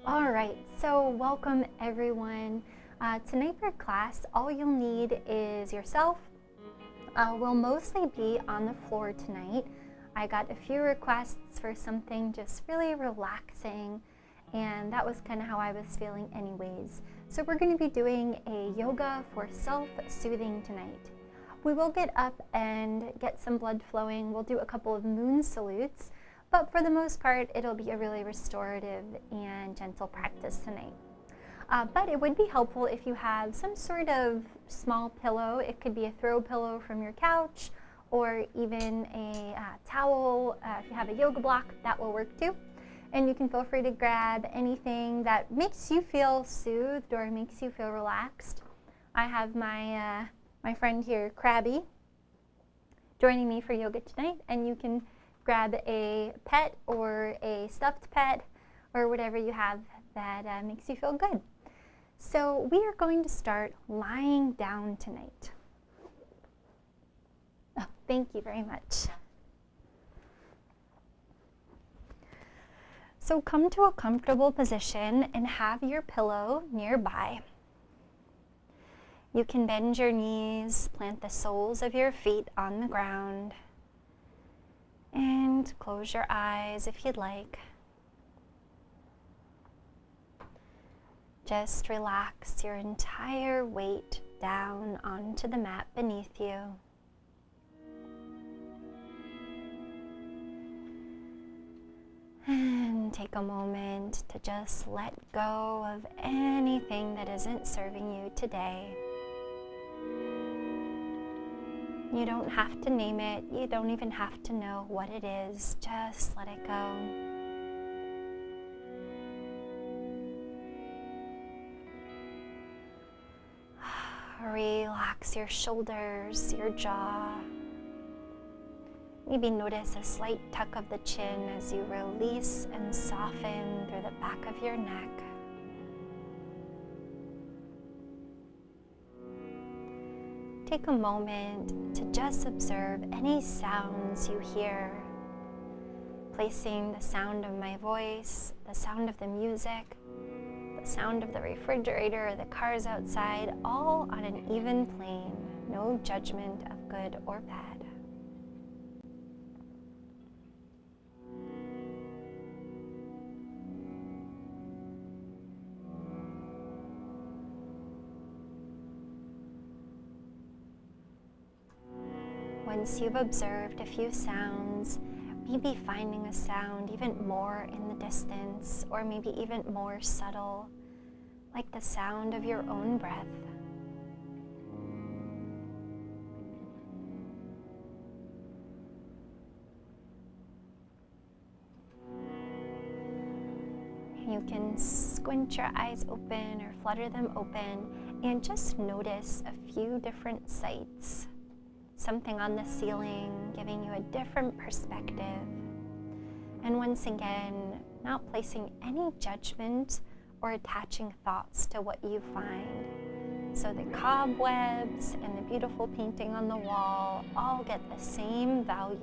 All right, so welcome everyone. Tonight for class, all you'll need is yourself. We'll mostly be on the floor tonight. I got a few requests for something just really relaxing, and that was kind of how I was feeling anyways. So we're going to be doing a yoga for self-soothing tonight. We will get up and get some blood flowing. We'll do a couple of moon salutes. But for the most part, it'll be a really restorative and gentle practice tonight. But it would be helpful if you have some sort of small pillow. It could be a throw pillow from your couch or even a towel. If you have a yoga block, that will work too. And you can feel free to grab anything that makes you feel soothed or makes you feel relaxed. I have my, my friend here, Krabby, joining me for yoga tonight, and you can grab a pet or a stuffed pet or whatever you have that makes you feel good. So we are going to start lying down tonight. Oh, thank you very much. So come to a comfortable position and have your pillow nearby. You can bend your knees, plant the soles of your feet on the ground, and close your eyes if you'd like. Just relax your entire weight down onto the mat beneath you. And take a moment to just let go of anything that isn't serving you today. You don't have to name it. You don't even have to know what it is. Just let it go. Relax your shoulders, your jaw. Maybe notice a slight tuck of the chin as you release and soften through the back of your neck. Take a moment to just observe any sounds you hear, placing the sound of my voice, the sound of the music, the sound of the refrigerator or the cars outside, all on an even plane, no judgment of good or bad. Once you've observed a few sounds, maybe finding a sound even more in the distance, or maybe even more subtle, like the sound of your own breath. You can squint your eyes open or flutter them open and just notice a few different sights. Something on the ceiling giving you a different perspective. And once again, not placing any judgment or attaching thoughts to what you find. So the cobwebs and the beautiful painting on the wall all get the same value.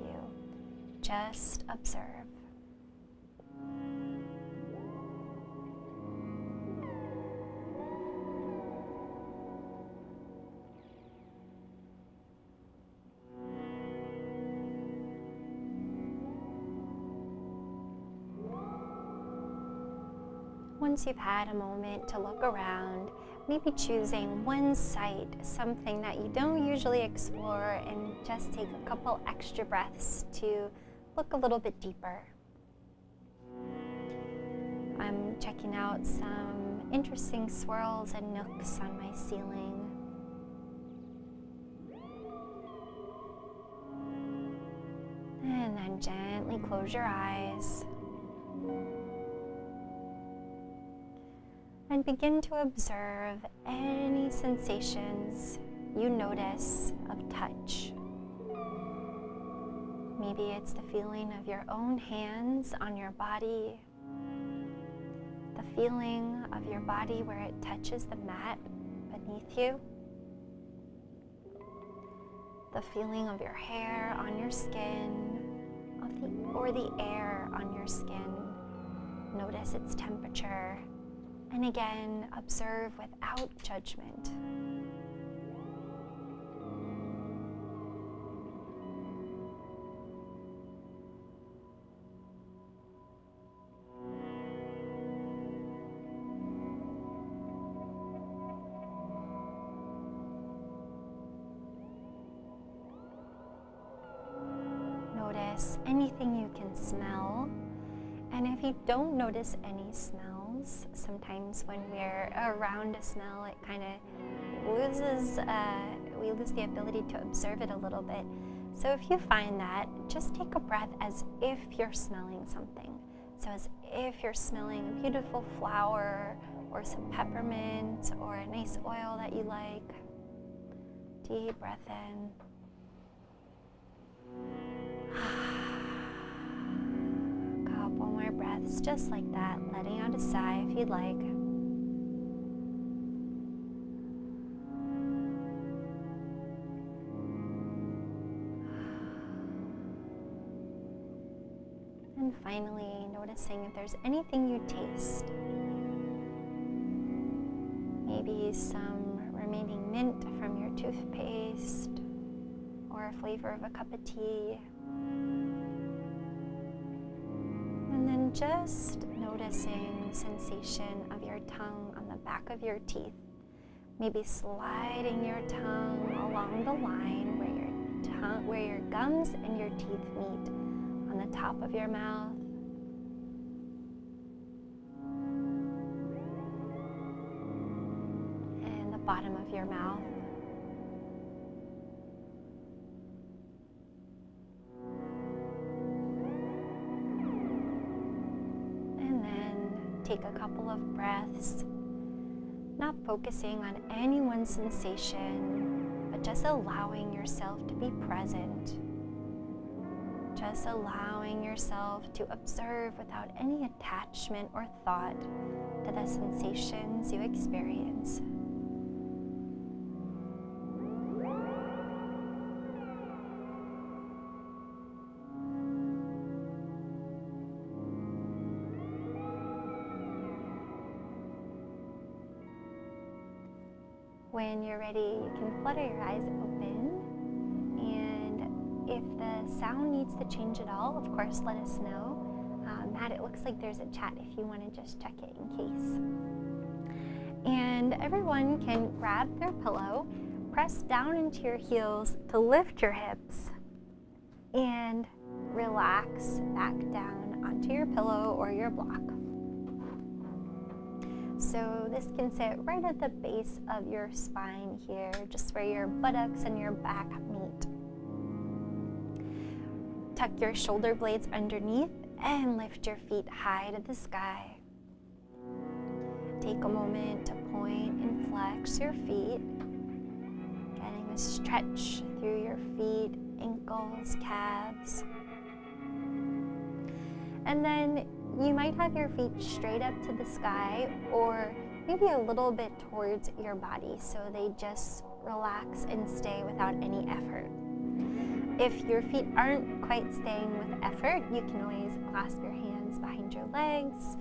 Just observe. Once you've had a moment to look around, maybe choosing one site, something that you don't usually explore, and just take a couple extra breaths to look a little bit deeper. I'm checking out some interesting swirls and nooks on my ceiling. And then gently close your eyes. And begin to observe any sensations you notice of touch. Maybe it's the feeling of your own hands on your body, the feeling of your body where it touches the mat beneath you, the feeling of your hair on your skin, or the air on your skin. Notice its temperature. And again, observe without judgment. Notice anything you can smell. And if you don't notice any smells, sometimes when we're around a smell, it kind of loses, we lose the ability to observe it a little bit. So if you find that, just take a breath as if you're smelling something. So as if you're smelling a beautiful flower or some peppermint or a nice oil that you like. Deep breath in. Couple more breaths just like that, letting out a sigh if you'd like. And finally, noticing if there's anything you taste. Maybe some remaining mint from your toothpaste or a flavor of a cup of tea. And then just noticing the sensation of your tongue on the back of your teeth. Maybe sliding your tongue along the line where your gums and your teeth meet on the top of your mouth. And the bottom of your mouth. Take a couple of breaths, not focusing on any one sensation, but just allowing yourself to be present. Just allowing yourself to observe without any attachment or thought to the sensations you experience. When you're ready, you can flutter your eyes open, and if the sound needs to change at all, of course, let us know. Matt, it looks like there's a chat if you want to just check it in case. And everyone can grab their pillow, press down into your heels to lift your hips, and relax back down onto your pillow or your block. So this can sit right at the base of your spine here, just where your buttocks and your back meet. Tuck your shoulder blades underneath and lift your feet high to the sky. Take a moment to point and flex your feet, getting a stretch through your feet, ankles, calves. And then you might have your feet straight up to the sky or maybe a little bit towards your body so they just relax and stay without any effort. If your feet aren't quite staying with effort, you can always clasp your hands behind your legs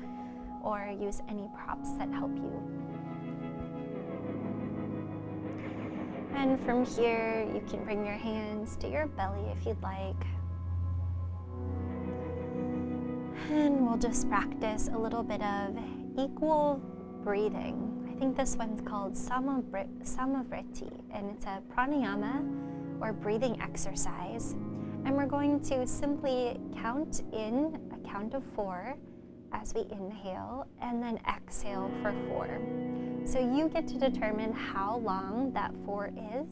or use any props that help you. And from here, you can bring your hands to your belly if you'd like. And we'll just practice a little bit of equal breathing. I think this one's called Samavriti, and it's a pranayama or breathing exercise. And we're going to simply count in a count of 4 as we inhale and then exhale for 4. So you get to determine how long that 4 is.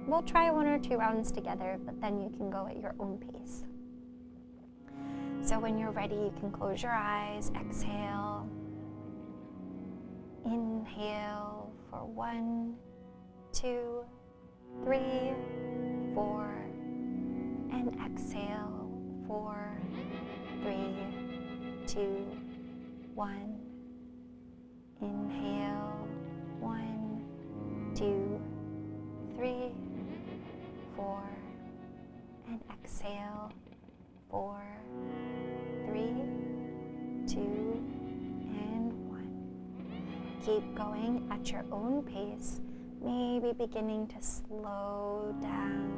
We'll try 1 or 2 rounds together, but then you can go at your own pace. So when you're ready, you can close your eyes, exhale, inhale for 1, 2, 3, 4, and exhale 4, 3, 2, 1. Inhale 1, 2, 3, 4, and exhale 4, 3, 2, and 1. keep going at your own pace, maybe beginning to slow down.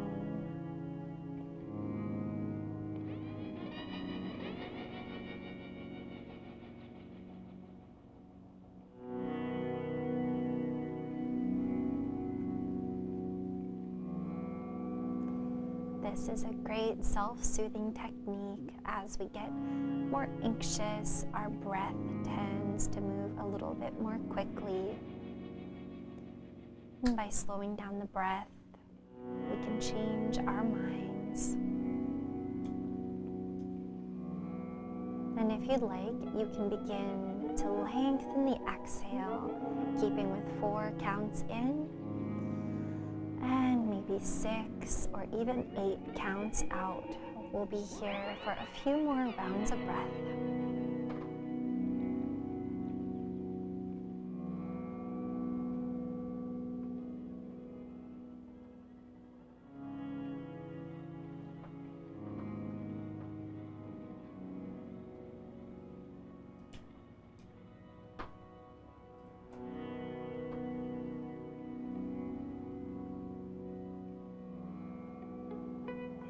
This is a great self-soothing technique. As we get more anxious, our breath tends to move a little bit more quickly. And by slowing down the breath, we can change our minds. And if you'd like, you can begin to lengthen the exhale, keeping with 4 counts in, and maybe 6 or even 8 counts out. We'll be here for a few more rounds of breath.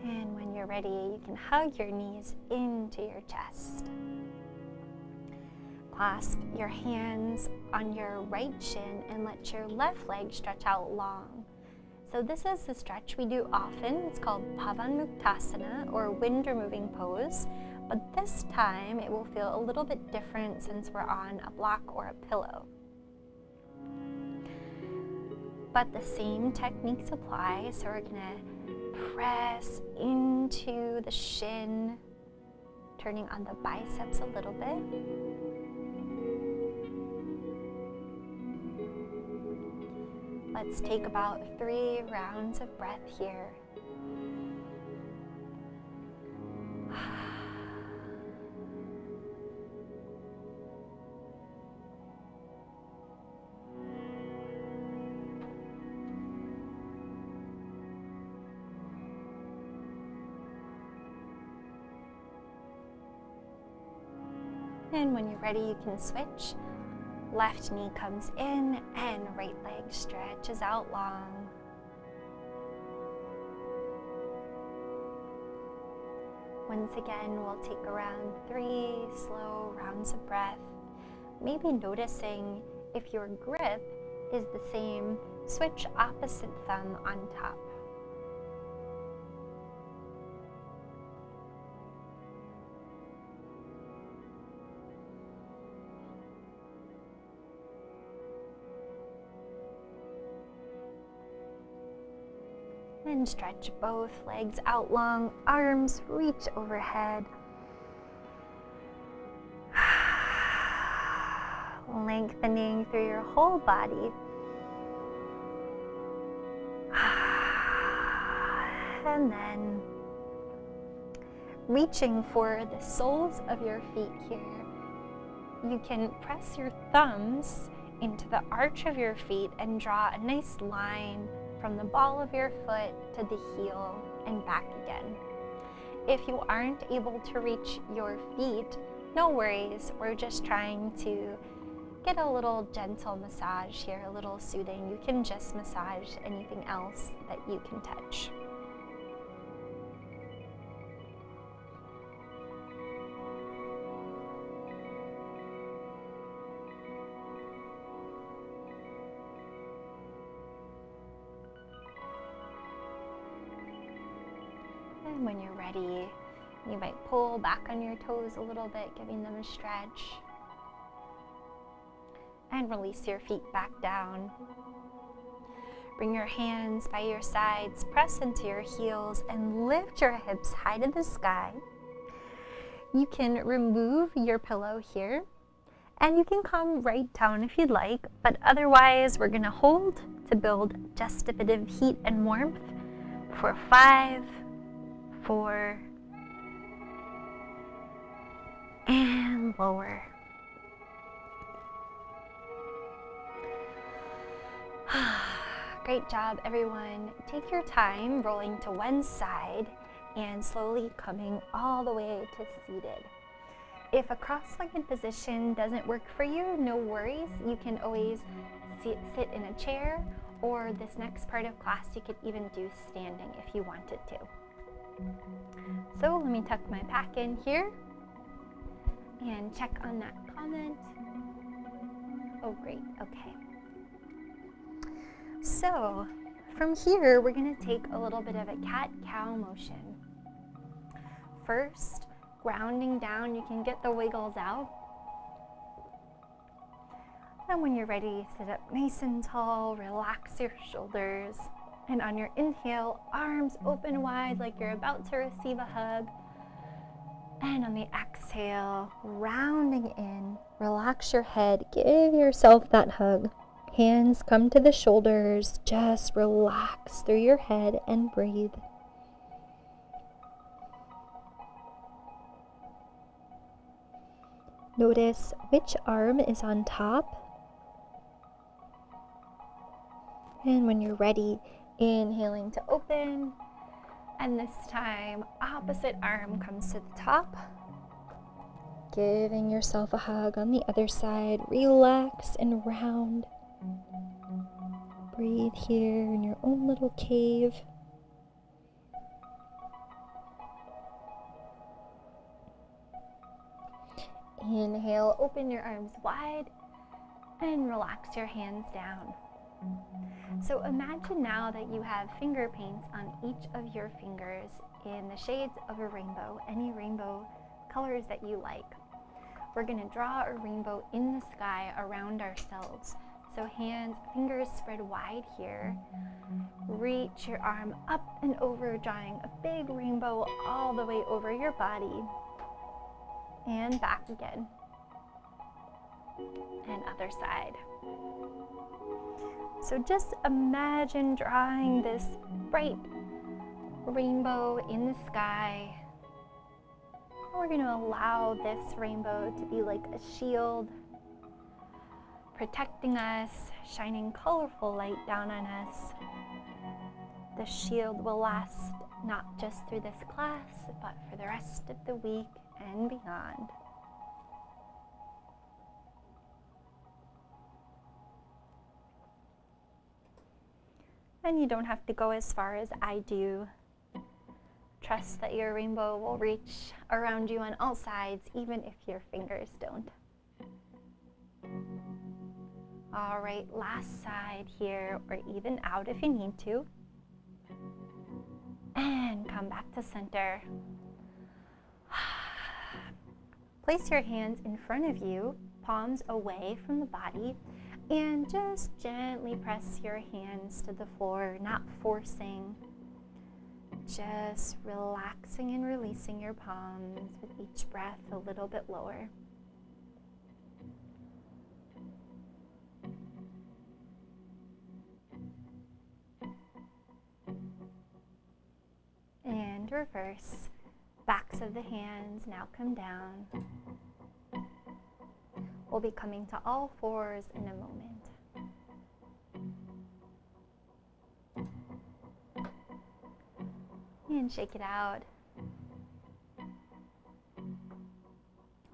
And when you're ready, you can hug your knees into your chest. Clasp your hands on your right shin and let your left leg stretch out long. So this is the stretch we do often. It's called Pavanmuktasana, or wind removing pose. But this time it will feel a little bit different since we're on a block or a pillow. But the same techniques apply. So we're gonna press into the shin, turning on the biceps a little bit. Let's take about 3 rounds of breath here. And when you're ready, you can switch. Left knee comes in and right leg stretches out long. Once again, we'll take around 3 slow rounds of breath. Maybe noticing if your grip is the same, switch opposite thumb on top. And stretch both legs out long, arms reach overhead. Lengthening through your whole body. And then reaching for the soles of your feet here. You can press your thumbs into the arch of your feet and draw a nice line from the ball of your foot to the heel and back again. If you aren't able to reach your feet, no worries. We're just trying to get a little gentle massage here, a little soothing. You can just massage anything else that you can touch. And when you're ready, you might pull back on your toes a little bit, giving them a stretch. And release your feet back down. Bring your hands by your sides, press into your heels, and lift your hips high to the sky. You can remove your pillow here, and you can come right down if you'd like, but otherwise we're gonna hold to build just a bit of heat and warmth for 5, 4, and lower. Great job, everyone. Take your time rolling to one side and slowly coming all the way to seated. If a cross-legged position doesn't work for you, no worries. You can always sit in a chair, or this next part of class you could even do standing if you wanted to. So let me tuck my pack in here and check on that comment. Oh, great, okay. So from here, we're gonna take a little bit of a cat-cow motion. First, grounding down, you can get the wiggles out. And when you're ready, sit up nice and tall, relax your shoulders. And on your inhale, arms open wide like you're about to receive a hug. And on the exhale, rounding in, relax your head, give yourself that hug. Hands come to the shoulders, just relax through your head and breathe. Notice which arm is on top. And when you're ready, inhaling to open. And this time, opposite arm comes to the top. Giving yourself a hug on the other side. Relax and round. Breathe here in your own little cave. Inhale, open your arms wide and relax your hands down. So imagine now that you have finger paints on each of your fingers in the shades of a rainbow, any rainbow colors that you like. We're going to draw a rainbow in the sky around ourselves. So fingers spread wide here. Reach your arm up and over, drawing a big rainbow all the way over your body. And back again. And other side. So just imagine drawing this bright rainbow in the sky. We're going to allow this rainbow to be like a shield, protecting us, shining colorful light down on us. The shield will last not just through this class, but for the rest of the week and beyond. And you don't have to go as far as I do. Trust that your rainbow will reach around you on all sides, even if your fingers don't. All right, last side here, or even out if you need to. And come back to center. Place your hands in front of you, palms away from the body, and just gently press your hands to the floor, not forcing. Just relaxing and releasing your palms with each breath a little bit lower. And reverse. Backs of the hands now come down. We'll be coming to all fours in a moment. And shake it out.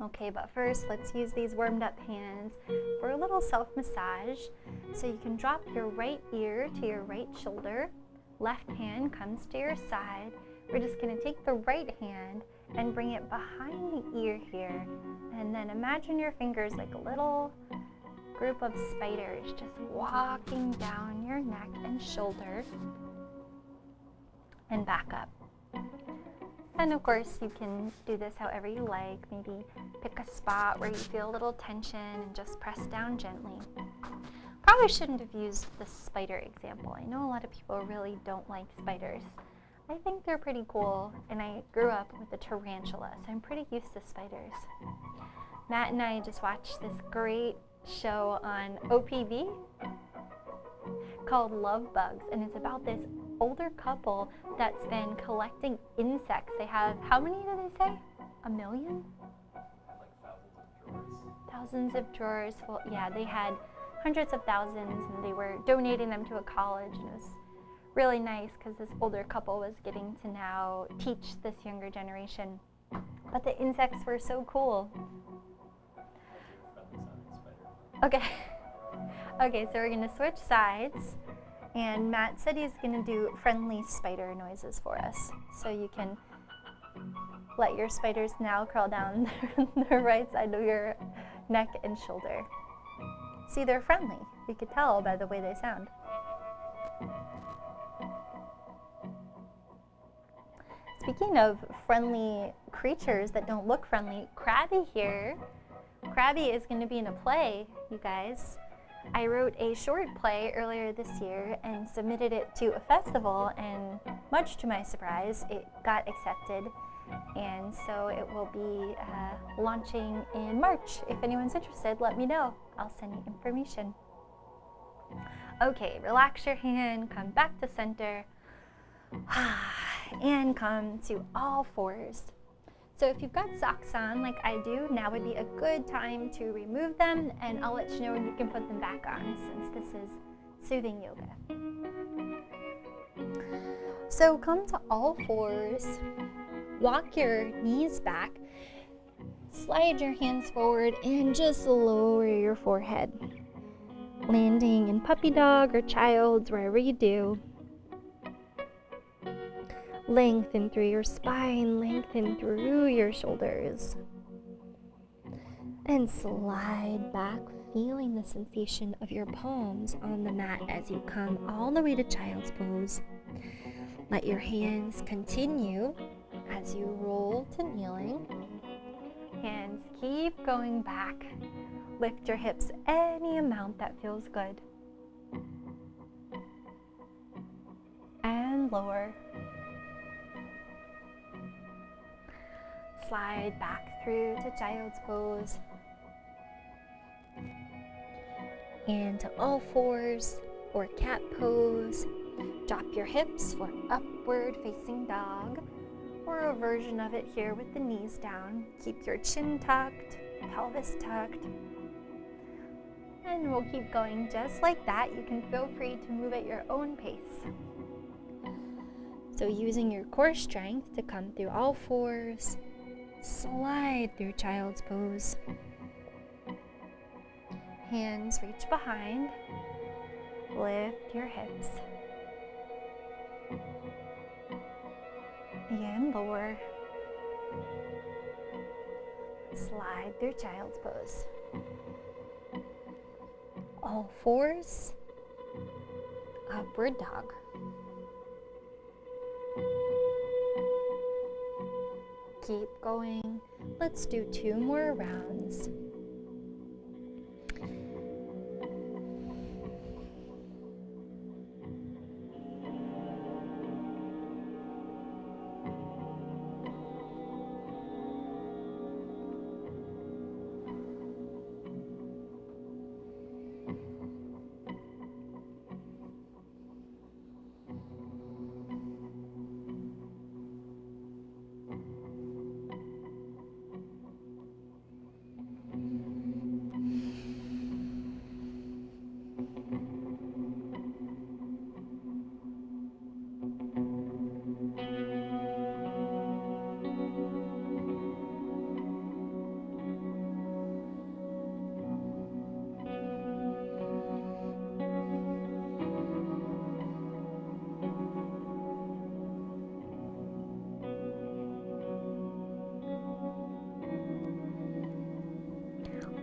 Okay, but first let's use these warmed up hands for a little self-massage. So you can drop your right ear to your right shoulder. Left hand comes to your side. We're just going to take the right hand and bring it behind the ear here. And then imagine your fingers like a little group of spiders just walking down your neck and shoulder and back up. And of course, you can do this however you like. Maybe pick a spot where you feel a little tension and just press down gently. Probably shouldn't have used the spider example. I know a lot of people really don't like spiders. I think they're pretty cool, and I grew up with a tarantula, so I'm pretty used to spiders. Matt and I just watched this great show on OPV called Love Bugs, and it's about this older couple that's been collecting insects. They have, how many did they say? 1 million? Like thousands of drawers. Well, yeah, they had hundreds of thousands, and they were donating them to a college, and it was really nice because this older couple was getting to now teach this younger generation But the insects were so cool. Friendly sounding spider. Okay. Okay, so we're gonna switch sides. And Matt said he's gonna do friendly spider noises for us. So you can let your spiders now crawl down the right side of your neck and shoulder. See, they're friendly. You could tell by the way they sound. Speaking of friendly creatures that don't look friendly, Krabby here. Krabby is going to be in a play, you guys. I wrote a short play earlier this year and submitted it to a festival, and much to my surprise, it got accepted. And so it will be launching in March. If anyone's interested, let me know. I'll send you information. Okay, relax your hand, come back to center, and come to all fours. So if you've got socks on like I do, now would be a good time to remove them, and I'll let you know when you can put them back on, since this is soothing yoga. So come to all fours, walk your knees back, slide your hands forward, and just lower your forehead. Landing in puppy dog or child's, wherever you do. Lengthen through your spine, lengthen through your shoulders. And slide back, feeling the sensation of your palms on the mat as you come all the way to child's pose. Let your hands continue as you roll to kneeling. Hands keep going back. Lift your hips any amount that feels good. And lower. Slide back through to child's pose. And to all fours or cat pose. Drop your hips for upward facing dog, or a version of it here with the knees down. Keep your chin tucked, pelvis tucked. And we'll keep going just like that. You can feel free to move at your own pace. So using your core strength to come through all fours, slide through child's pose. Hands reach behind, lift your hips. And lower. Slide through child's pose. All fours, upward dog. Keep going. Let's do 2 more rounds.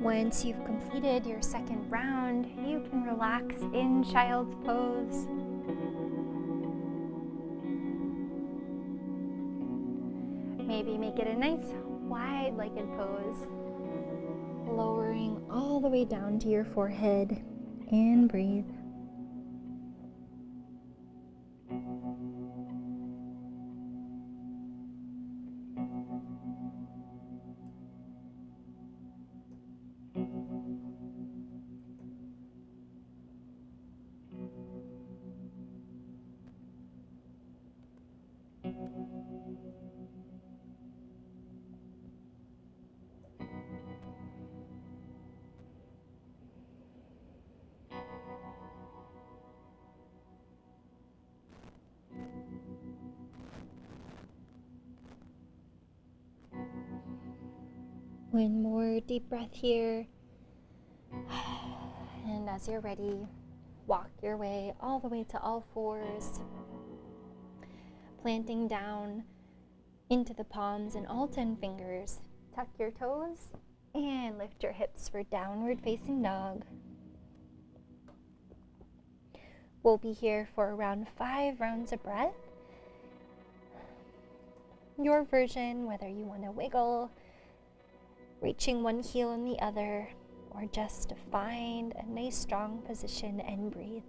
Once you've completed your second round, you can relax in child's pose. Maybe make it a nice wide-legged pose, lowering all the way down to your forehead, and breathe. One more deep breath here. And as you're ready, walk your way all the way to all fours, planting down into the palms and all 10 fingers. Tuck your toes and lift your hips for downward facing dog. We'll be here for around 5 rounds of breath. Your version, whether you want to wiggle, reaching one heel and the other, or just to find a nice strong position and breathe.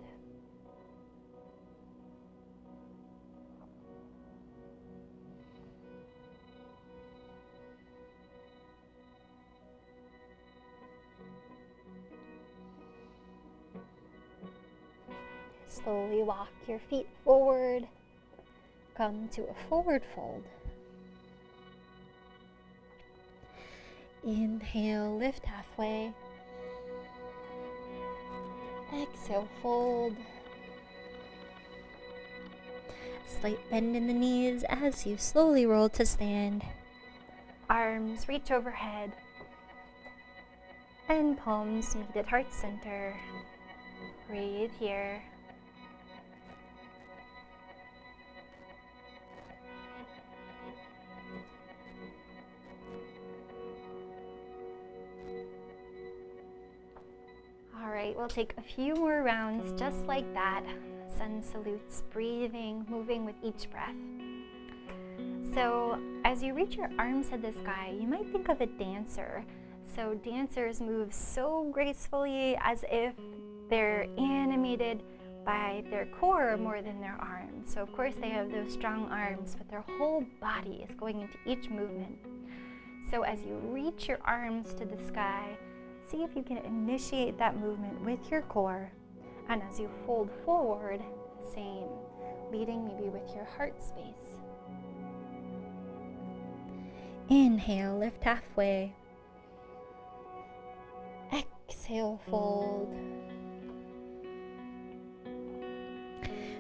Slowly walk your feet forward. Come to a forward fold. Inhale, lift halfway. Exhale, fold. Slight bend in the knees as you slowly roll to stand. Arms reach overhead. And palms meet at heart center. Breathe here. Alright, we'll take a few more rounds just like that. Sun salutes, breathing, moving with each breath. So as you reach your arms to the sky, you might think of a dancer. So dancers move so gracefully as if they're animated by their core more than their arms. So of course they have those strong arms, but their whole body is going into each movement. So as you reach your arms to the sky, see if you can initiate that movement with your core. And as you fold forward, same, leading maybe with your heart space. Inhale, lift halfway. Exhale, fold.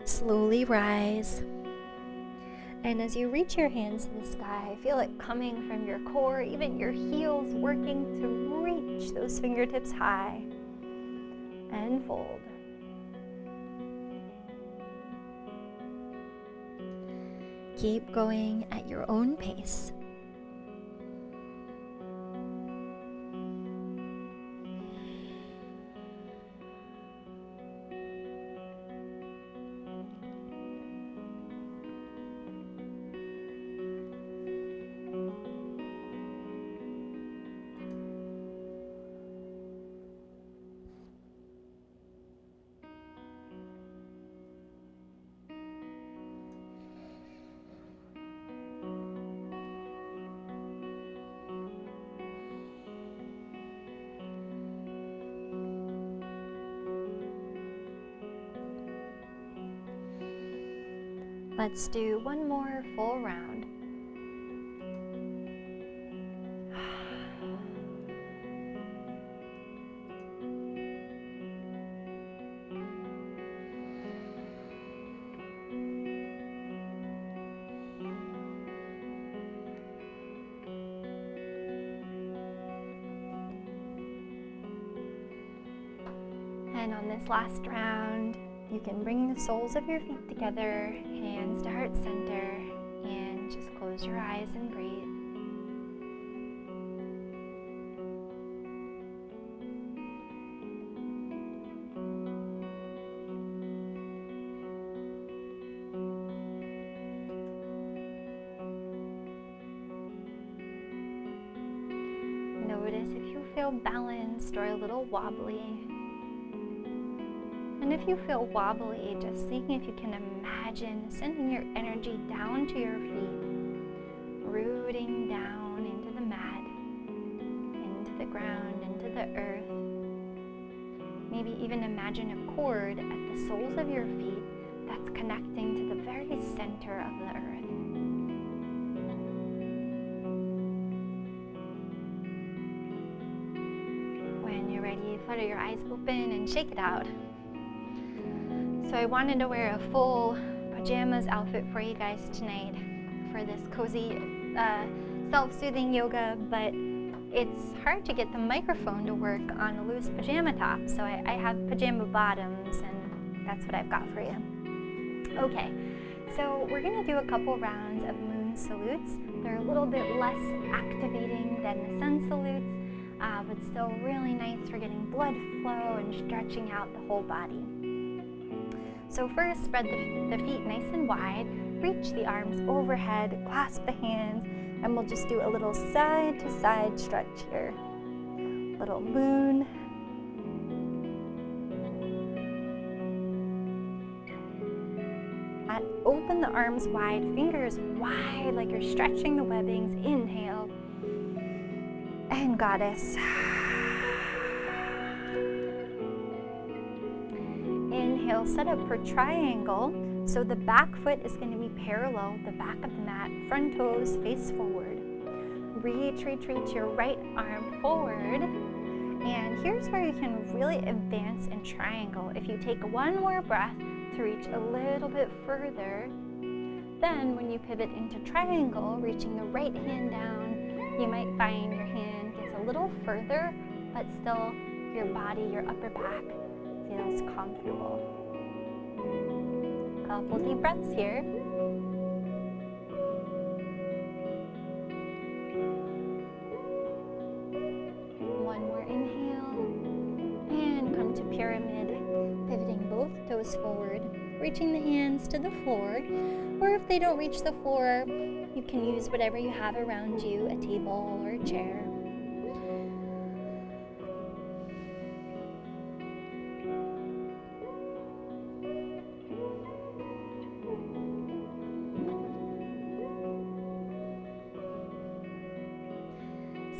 Slowly rise. And as you reach your hands to the sky, feel it coming from your core, even your heels working to reach those fingertips high. And fold. Keep going at your own pace. Let's do one more full round. And on this last round, you can bring the soles of your feet together, hands to heart center, and just close your eyes and breathe. Notice if you feel balanced or a little wobbly. And if you feel wobbly, just seeing if you can imagine sending your energy down to your feet, rooting down into the mat, into the ground, into the earth. Maybe even imagine a cord at the soles of your feet that's connecting to the very center of the earth. When you're ready, flutter your eyes open and shake it out. So I wanted to wear a full pajamas outfit for you guys tonight for this cozy self-soothing yoga, but it's hard to get the microphone to work on a loose pajama top, so I have pajama bottoms, and that's what I've got for you. Okay, so we're gonna do a couple rounds of moon salutes. They're a little bit less activating than the sun salutes, but still really nice for getting blood flow and stretching out the whole body. So first, spread the feet nice and wide, reach the arms overhead, clasp the hands, and we'll just do a little side to side stretch here. Little moon. Open the arms wide, fingers wide, like you're stretching the webbings. Inhale. And goddess. Inhale, set up for triangle. So the back foot is going to be parallel, the back of the mat, front toes face forward. Reach your right arm forward. And here's where you can really advance in triangle. If you take one more breath to reach a little bit further, then when you pivot into triangle, reaching the right hand down, you might find your hand gets a little further, but still your body, your upper back feels comfortable. Couple deep breaths here. One more inhale, and come to pyramid, pivoting both toes forward, reaching the hands to the floor, or if they don't reach the floor, you can use whatever you have around you, a table or a chair.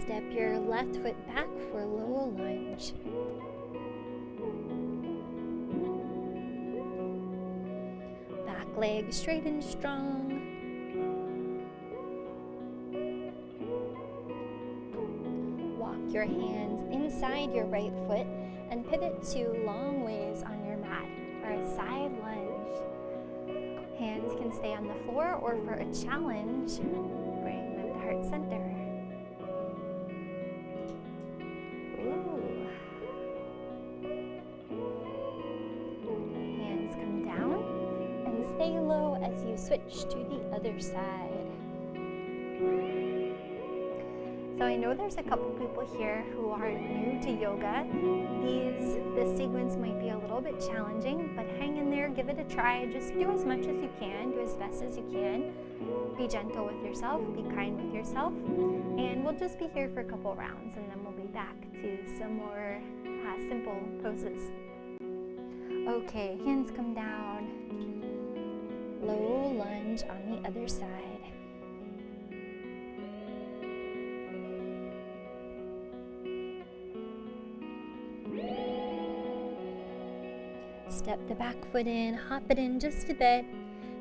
Step your left foot back for a low lunge. Back leg straight and strong. Walk your hands inside your right foot and pivot to long ways on your mat for a side lunge. Hands can stay on the floor, or for a challenge, bring them to heart center. Stay low as you switch to the other side. So I know there's a couple people here who are new to yoga. This sequence might be a little bit challenging, but hang in there, give it a try. Just do as much as you can, do as best as you can. Be gentle with yourself, be kind with yourself, and we'll just be here for a couple rounds, and then we'll be back to some more simple poses. Okay, hands come down. Low lunge on the other side. Step the back foot in, hop it in just a bit,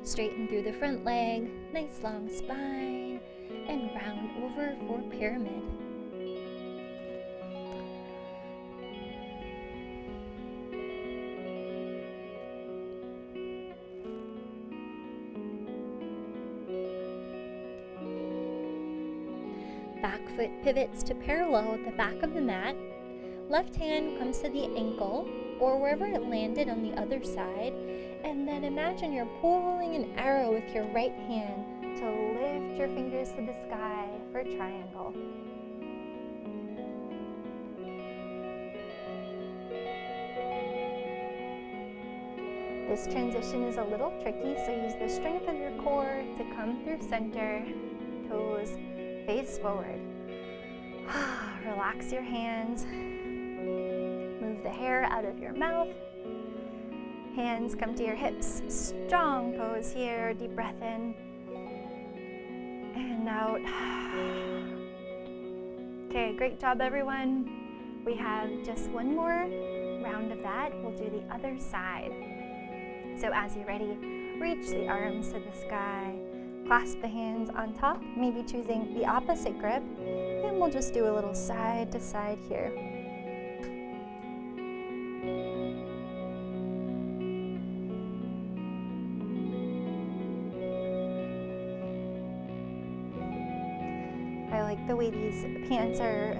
straighten through the front leg, nice long spine, and round over for pyramid. Back foot pivots to parallel with the back of the mat. Left hand comes to the ankle or wherever it landed on the other side. And then imagine you're pulling an arrow with your right hand to lift your fingers to the sky for triangle. This transition is a little tricky, so use the strength of your core to come through center, toes face forward. Relax your hands. Move the hair out of your mouth. Hands come to your hips. Strong pose here. Deep breath in and out. Okay, great job, everyone. We have just one more round of that. We'll do the other side. So as you're ready, reach the arms to the sky. Clasp the hands on top, maybe choosing the opposite grip, and we'll just do a little side to side here. I like the way these pants are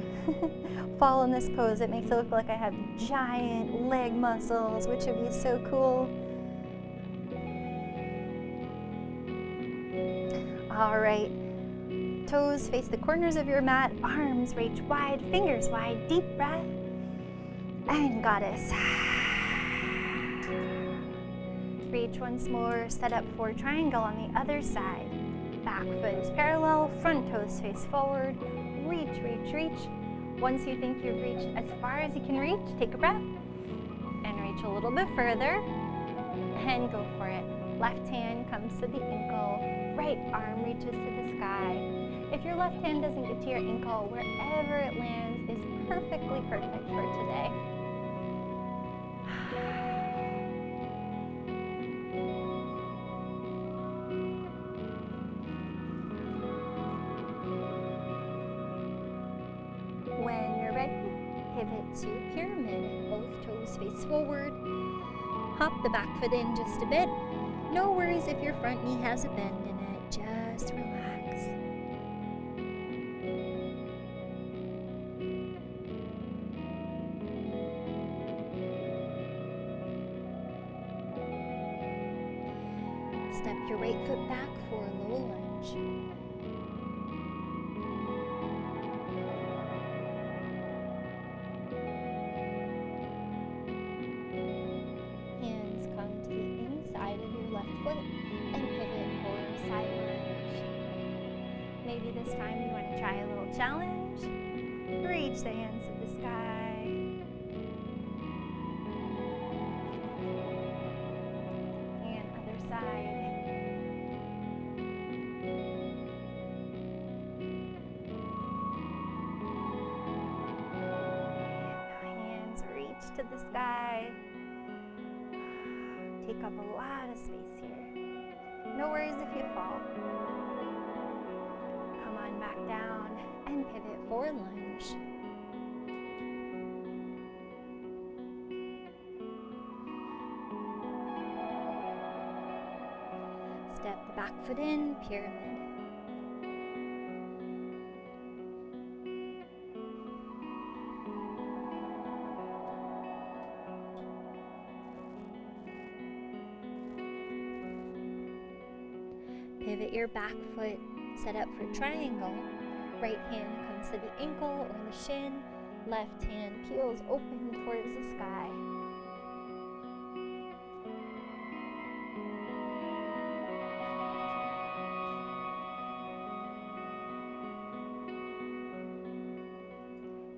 fall in this pose. It makes it look like I have giant leg muscles, which would be so cool. All right, toes face the corners of your mat, arms reach wide, fingers wide, deep breath, and goddess. Reach once more, set up for triangle on the other side. Back foot is parallel, front toes face forward, reach, reach, reach. Once you think you've reached as far as you can reach, take a breath and reach a little bit further and go for it. Left hand comes to the ankle, right arm reaches to the sky. If your left hand doesn't get to your ankle, wherever it lands is perfectly perfect for today. When you're ready, pivot to pyramid. Both toes face forward. Hop the back foot in just a bit. No worries if your front knee has a bend in it. Just relax. Step your right foot back for a low lunge. Foot and pivot for side lunge. Maybe this time you want to try a little challenge. Reach the hands to the sky. And other side. Hands reach to the sky. Take up a lot of space here. No worries if you fall. Come on back down and pivot for lunge. Step the back foot in, pyramid. Pivot your back foot, set up for triangle. Right hand comes to the ankle or the shin. Left hand peels open towards the sky.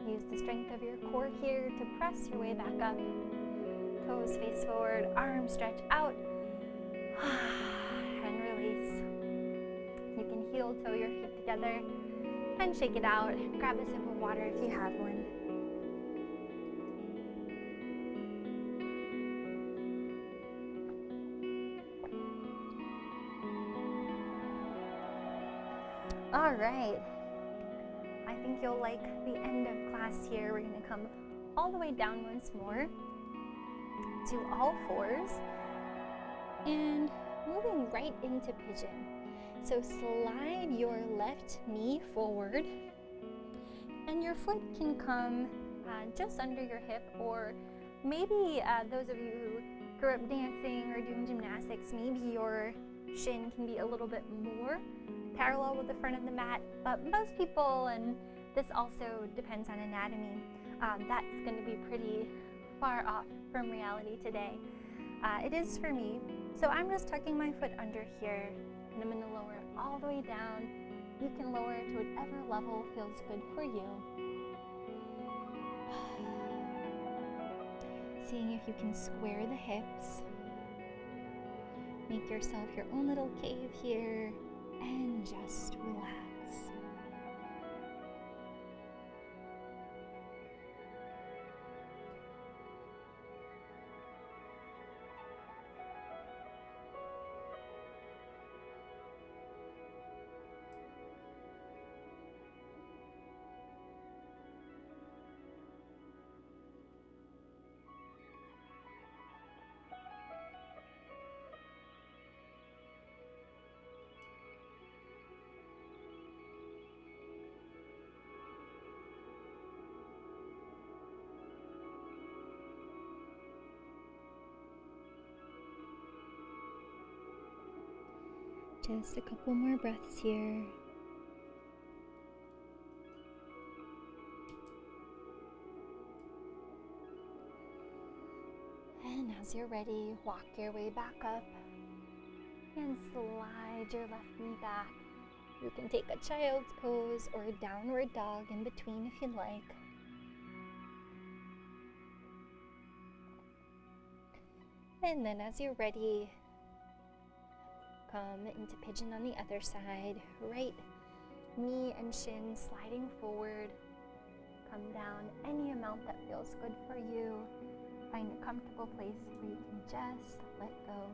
Use the strength of your core here to press your way back up. Toes face forward, arms stretch out. And release. You can heel toe your feet together and shake it out. Grab a sip of water if you have one. All right. I think you'll like the end of class here. We're going to come all the way down once more to all fours and moving right into pigeon. So slide your left knee forward and your foot can come just under your hip, or maybe those of you who grew up dancing or doing gymnastics, maybe your shin can be a little bit more parallel with the front of the mat, but most people, and this also depends on anatomy, that's going to be pretty far off from reality today. It is for me. So I'm just tucking my foot under here, and I'm going to lower it all the way down. You can lower it to whatever level feels good for you. Seeing if you can square the hips. Make yourself your own little cave here, and just relax. Just a couple more breaths here. And as you're ready, walk your way back up and slide your left knee back. You can take a child's pose or a downward dog in between if you'd like. And then as you're ready, come into pigeon on the other side. Right knee and shin sliding forward. Come down any amount that feels good for you. Find a comfortable place where you can just let go.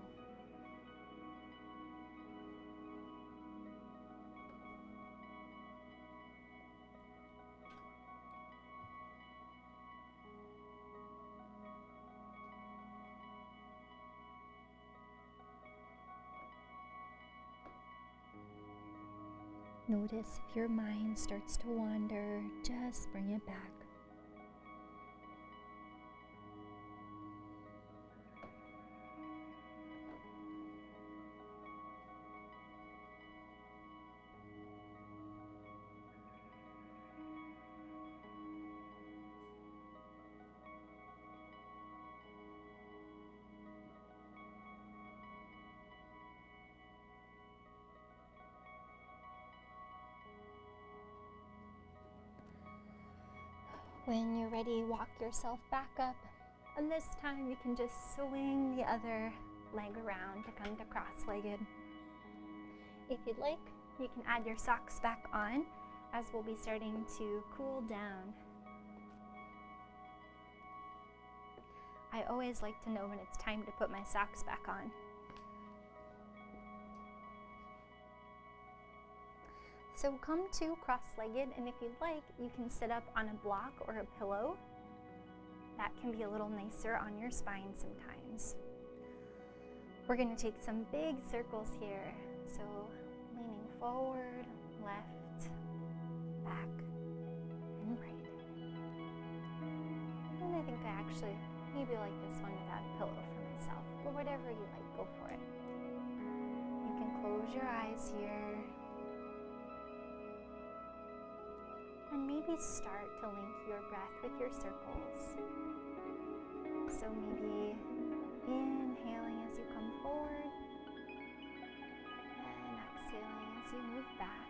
Notice if your mind starts to wander, just bring it back. When you're ready, walk yourself back up. And this time you can just swing the other leg around to come to cross-legged. If you'd like, you can add your socks back on as we'll be starting to cool down. I always like to know when it's time to put my socks back on. So come to cross-legged, and if you'd like, you can sit up on a block or a pillow. That can be a little nicer on your spine sometimes. We're going to take some big circles here. So leaning forward, left, back, and right. And I think I actually maybe like this one without a pillow for myself, but whatever you like, go for it. You can close your eyes here. And maybe start to link your breath with your circles. So maybe inhaling as you come forward and exhaling as you move back.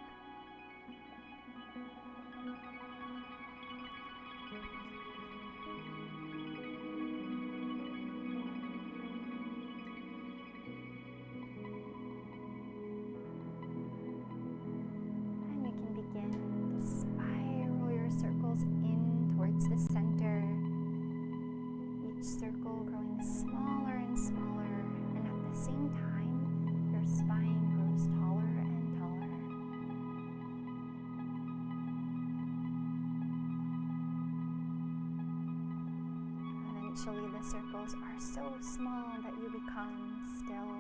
And you can begin to spiral your circles in towards the center. Each circle growing smaller and smaller, and at the same time, your spine grows taller and taller. Eventually, the circles are so small that you become still.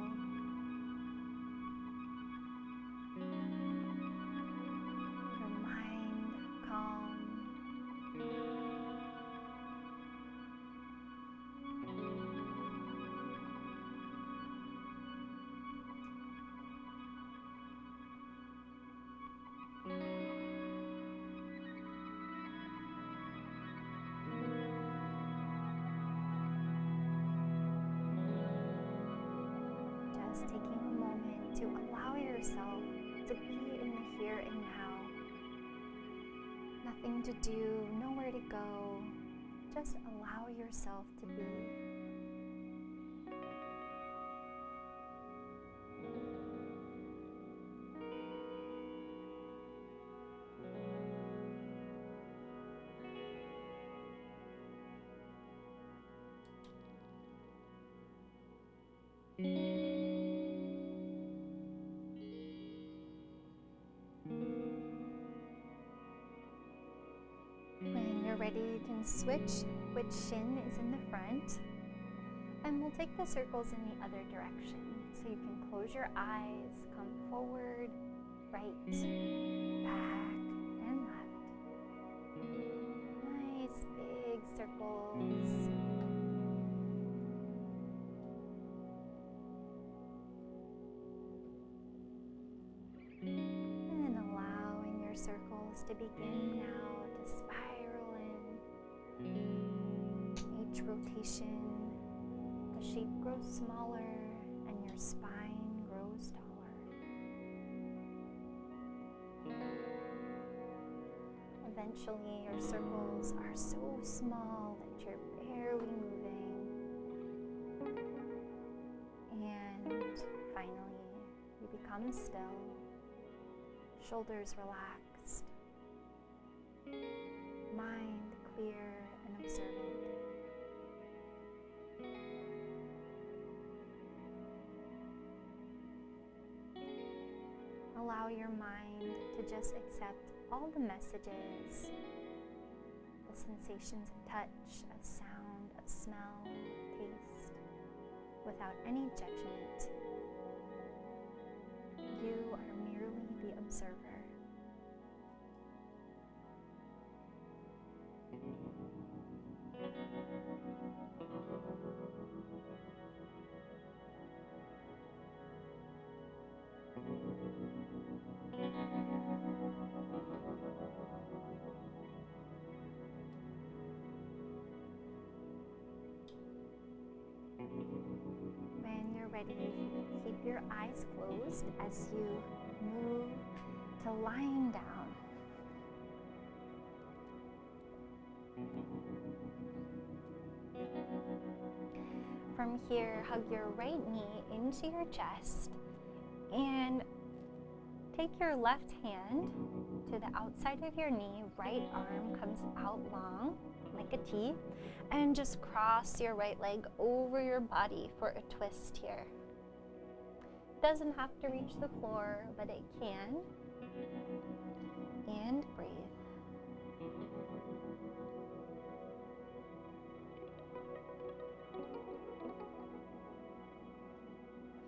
Your mind calm. Just taking a moment to allow yourself to be in the here and now. Nothing to do, nowhere to go. Just allow yourself to be. When you're ready, you can switch which shin is in the front. And we'll take the circles in the other direction. So you can close your eyes, come forward, right, back, and left. Nice big circles. to begin now to spiral in. Each rotation, the shape grows smaller and your spine grows taller. Eventually, your circles are so small that you're barely moving. And finally, you become still, shoulders relaxed, mind clear and observant. Allow your mind to just accept all the messages, the sensations of touch, of sound, of smell, taste, without any judgment. You are merely the observer. When you're ready, keep your eyes closed as you move to lying down. From here, hug your right knee into your chest and take your left hand to the outside of your knee, right arm comes out long like a T, and just cross your right leg over your body for a twist here. Doesn't have to reach the floor, but it can. And breathe.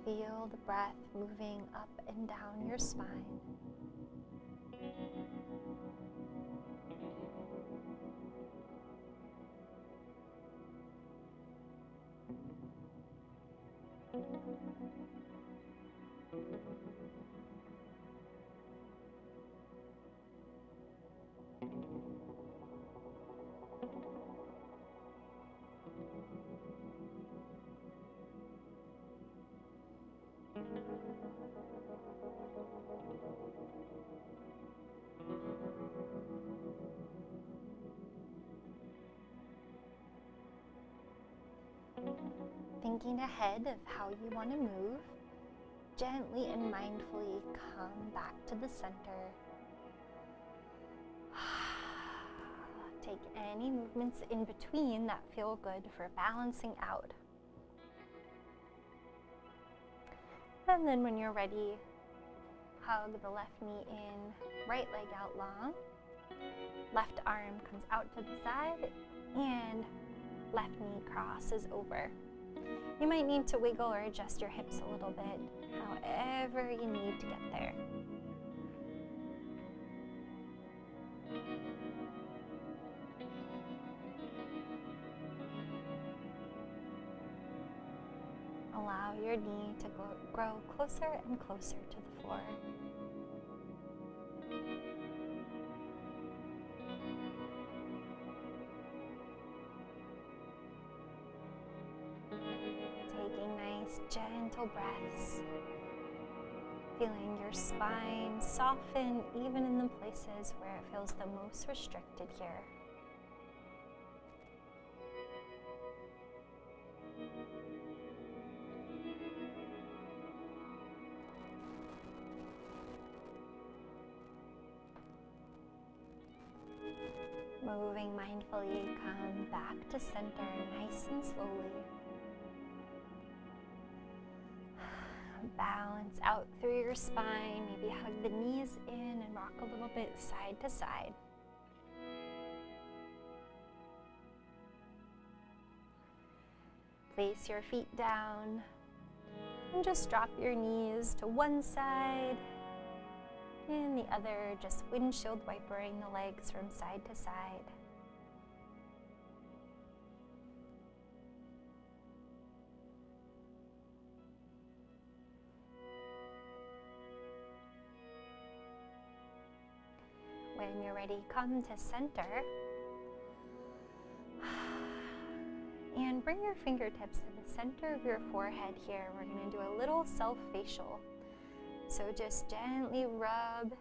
Feel the breath moving up and down your spine. Thinking ahead of how you want to move, gently and mindfully come back to the center. Take any movements in between that feel good for balancing out. And then when you're ready, hug the left knee in, right leg out long. Left arm comes out to the side and left knee crosses over. You might need to wiggle or adjust your hips a little bit, however you need to get there. Allow your knee to grow closer and closer to the floor. Taking nice, gentle breaths. Feeling your spine soften even in the places where it feels the most restricted here. Moving mindfully, come back to center nice and slowly. Balance out through your spine, maybe hug the knees in and rock a little bit side to side. Place your feet down and just drop your knees to one side and the other, just windshield wipering the legs from side to side. When When you're ready, come to center. And bring your fingertips to the center of your forehead here. We're going to do a little self-facial. So just gently rub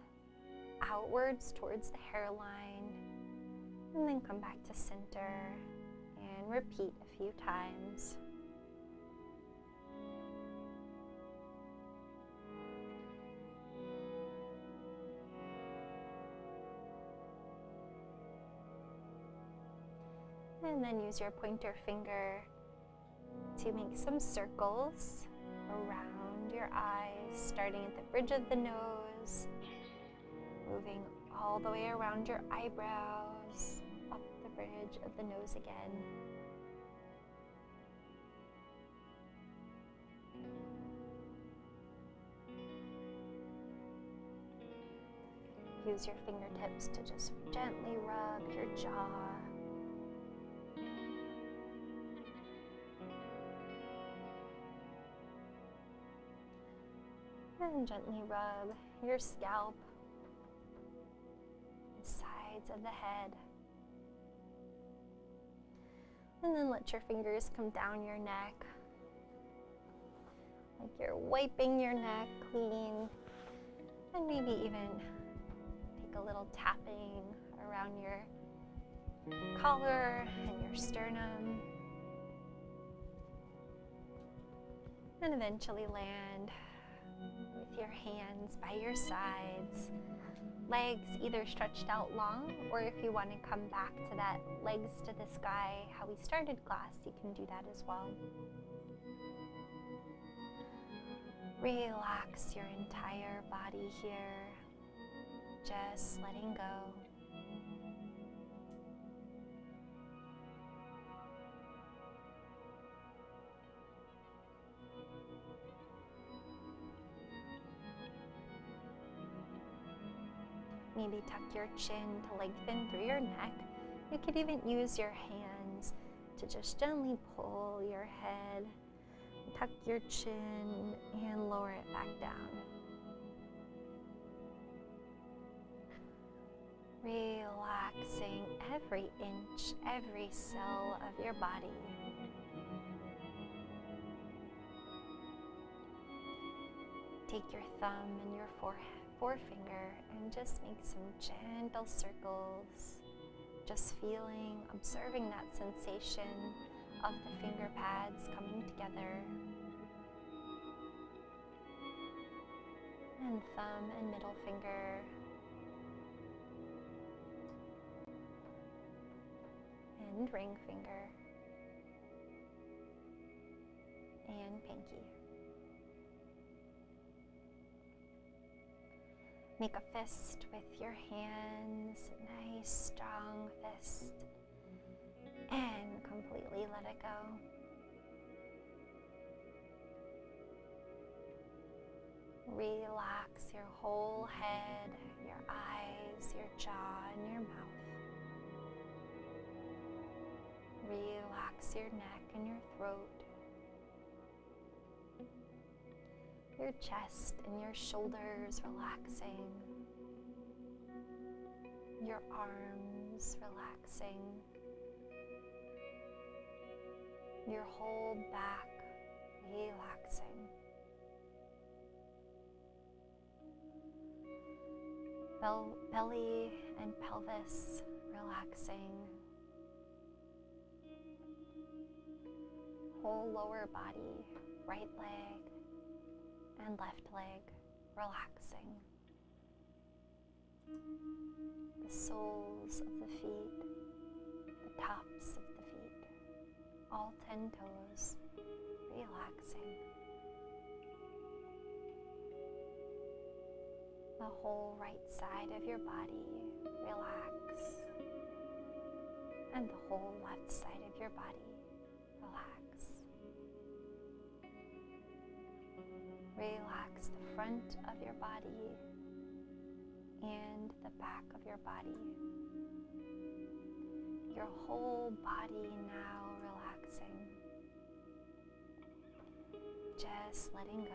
outwards towards the hairline, and then come back to center and repeat a few times. And then use your pointer finger to make some circles around your eyes, starting at the bridge of the nose, moving all the way around your eyebrows, up the bridge of the nose again. Use your fingertips to just gently rub your jaw. And gently rub your scalp, the sides of the head. And then let your fingers come down your neck, like you're wiping your neck clean. And maybe even take a little tapping around your collar and your sternum. And eventually land with your hands by your sides, legs either stretched out long, or if you want to come back to that legs to the sky, how we started class, you can do that as well. Relax your entire body here, just letting go. Maybe tuck your chin to lengthen through your neck. You could even use your hands to just gently pull your head, tuck your chin, and lower it back down. Relaxing every inch, every cell of your body. Take your thumb and your forefinger and just make some gentle circles, just feeling, observing that sensation of the finger pads coming together. And thumb and middle finger. And ring finger. And pinky. Make a fist with your hands, nice strong fist, and completely let it go. Relax your whole head, your eyes, your jaw, and your mouth. Relax your neck and your throat, your chest and your shoulders relaxing, your arms relaxing, your whole back relaxing. Belly and pelvis relaxing. Whole lower body, right leg and left leg relaxing. The soles of the feet, the tops of the feet, all 10 toes relaxing. The whole right side of your body relax, and the whole left side of your body relax. Relax the front of your body and the back of your body. Your whole body now relaxing. Just letting go.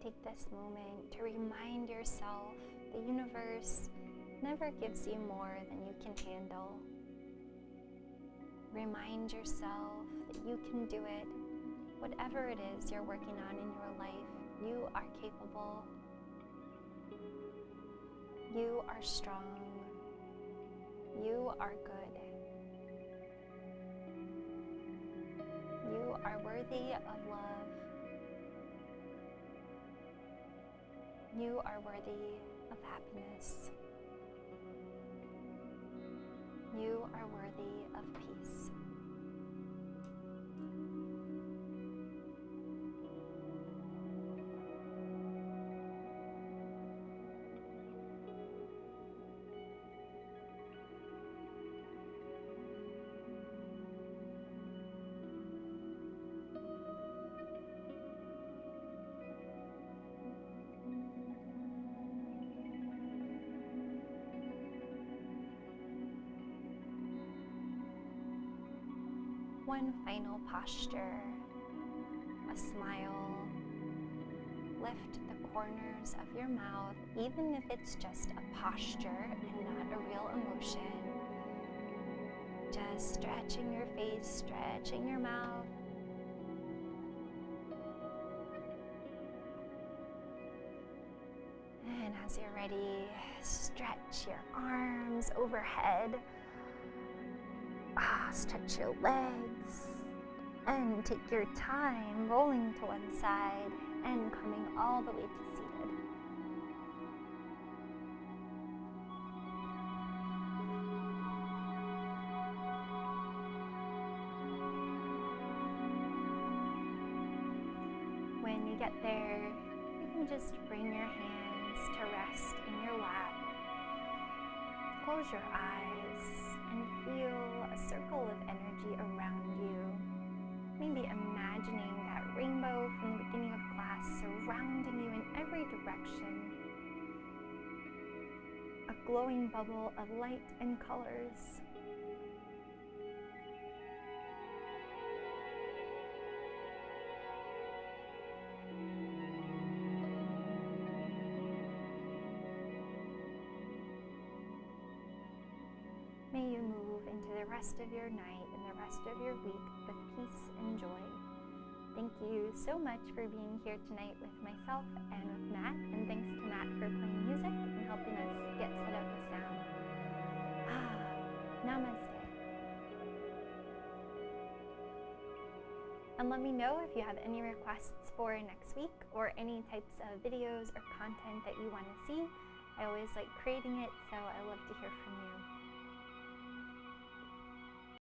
take this moment to remind yourself the universe never gives you more than you can handle. Remind yourself that you can do it. Whatever it is you're working on in your life, you are capable. You are strong. You are good. You are worthy of love. You are worthy of happiness. You are worthy of peace. One final posture, a smile. Lift the corners of your mouth, even if it's just a posture and not a real emotion. Just stretching your face, stretching your mouth. And as you're ready, stretch your arms overhead. Stretch your legs and take your time rolling to one side and coming all the way to seated. When you get there, you can just bring your hands to rest in your lap. Close your eyes and feel a circle of energy around you. Maybe imagining that rainbow from the beginning of class surrounding you in every direction. A glowing bubble of light and colors. May you move into the rest of your night and the rest of your week with peace and joy. Thank you so much for being here tonight with myself and with Matt, and thanks to Matt for playing music and helping us get set up with sound. Namaste. And let me know if you have any requests for next week or any types of videos or content that you want to see. I always like creating it, so I love to hear from you.